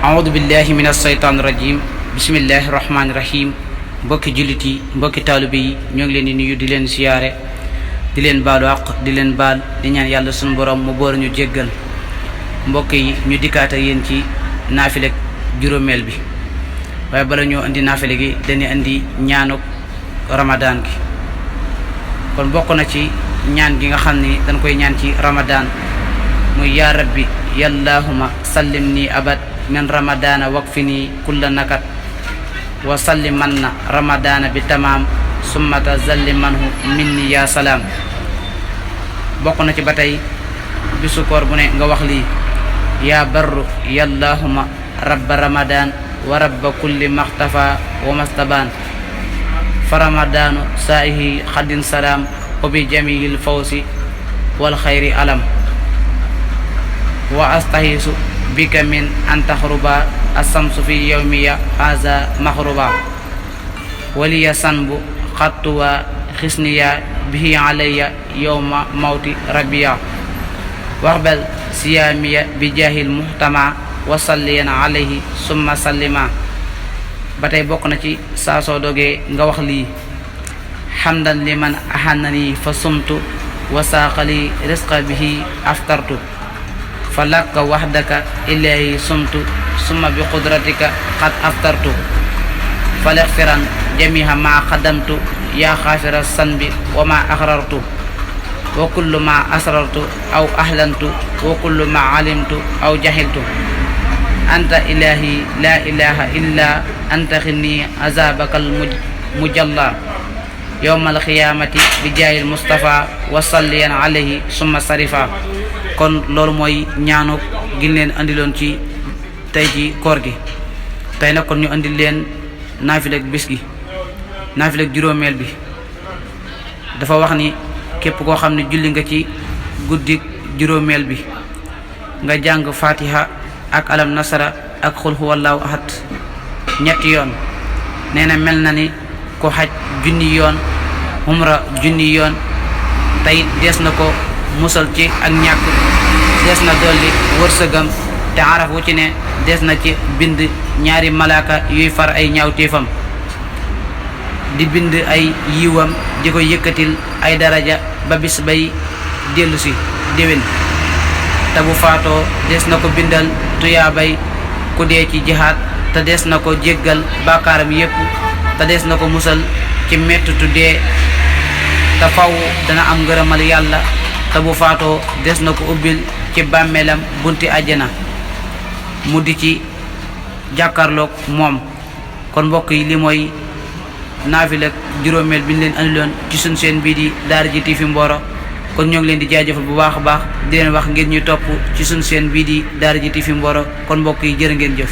aoudu billahi min alsheytaan irajim bismillahi irrahmani irahim mbokki jullit yi mbokki taalibe yi ñoo ngi leen di nuyu di leen siyaare di leen baalu àq di leen baal di ñaan yàlla suñu borom mu boole ñu jéggal. mbokk yi ñu dikkaat ak yéen ci naafile juróomeel bi, waaye bala ñoo indi naafile gi dañuy indi ñaanuk ramadaan gi. kon bokk na ci ñaan gi nga xam ni dañ koy ñaan ci ramadaan muy yaa rabbi yallahuma sallim nii abad min ramadana wakfini kulla nakat wa sallimanna ramadana bi tamaam summata zallimanhu minni ya salaam. bokk na ci ba tey bisu koor bu ne nga wax lii yaa barru yallahuma rabba ramadan wa rabba kulli maxtafa wa mastabaan fa ramadanu saa'ihi xaddin salaam wa bi jamihil fawsi wal xayri alam wa astahisu bika min an taxruba assamsu fi yawmiya haza maxruba waliya sanbu xattuwa xisniya bihi alayya yawma mawti rabbiya waxbel siyaamiya bi jaahil muhtama wa salliyan alayhi summa sallima. ba tey bokk na ci saa soo dogee nga wax lii xamdan liman ahannani fa sumtu wa saaqali risqa bihi aftartu fa lakka wahdaka ilahi sumtu summa bi qudratika qad aftartu fa lexfiran jamiha ma qadamtu ya xaafira sanbi wa ma axrartu wa kullu ma asrartu aw ahlantu wa kullu ma alimtu aw jahiltu anta ilahi la ilaha illa anta xinni azabakal mujalla yowmal xiyaamati bi jaayil mustafa wa salliyan alayhi summa sarifa. kon loolu mooy ñaanu gi leen andiloon ci tey ci koor gi. tey nag kon ñu andil leen naafileeg bis gi, naafileeg juróomeel bi. dafa wax ni képp koo xam ne julli nga ci guddi juróomeel bi nga jàng fatiha ak alam nasara ak xul huwallahu ahad ñetti yoon, nee na mel na ni ko xaj junni yoon, umra junni yoon. tey des na ko musal ci ak ñàkk, des na dolli wërsëgam, te araf wu ci ne des na ci bind ñaari malaaka yuy far ay ñaawteefam di bind ay yiwam di ko yëkkatil ay daraja ba bis bay dellu si déwén. te bu faatoo des na ko bindal tuyaabay ku dee ci jihaad, te des na ko jéggal baakaaram yépp, te des na ko musal ci mettitu dee, te faw dana am ngërëmal yàlla. te bu faatoo des na ko ubbil ci bàmmeelam bunti àjjana mu di ci jàkkaarloog moom. kon mbokk yi li mooy naafila juróomeel bi ñu leen andiloon ci suñ seen bii di Daara J TV Mboro. kon ñoo ngi leen di jaajëfal bu baax a baax di leen wax ngeen ñu topp ci suñ seen bii di Daara J TV Mboro. kon mbokk yi jërë ngeen jëf.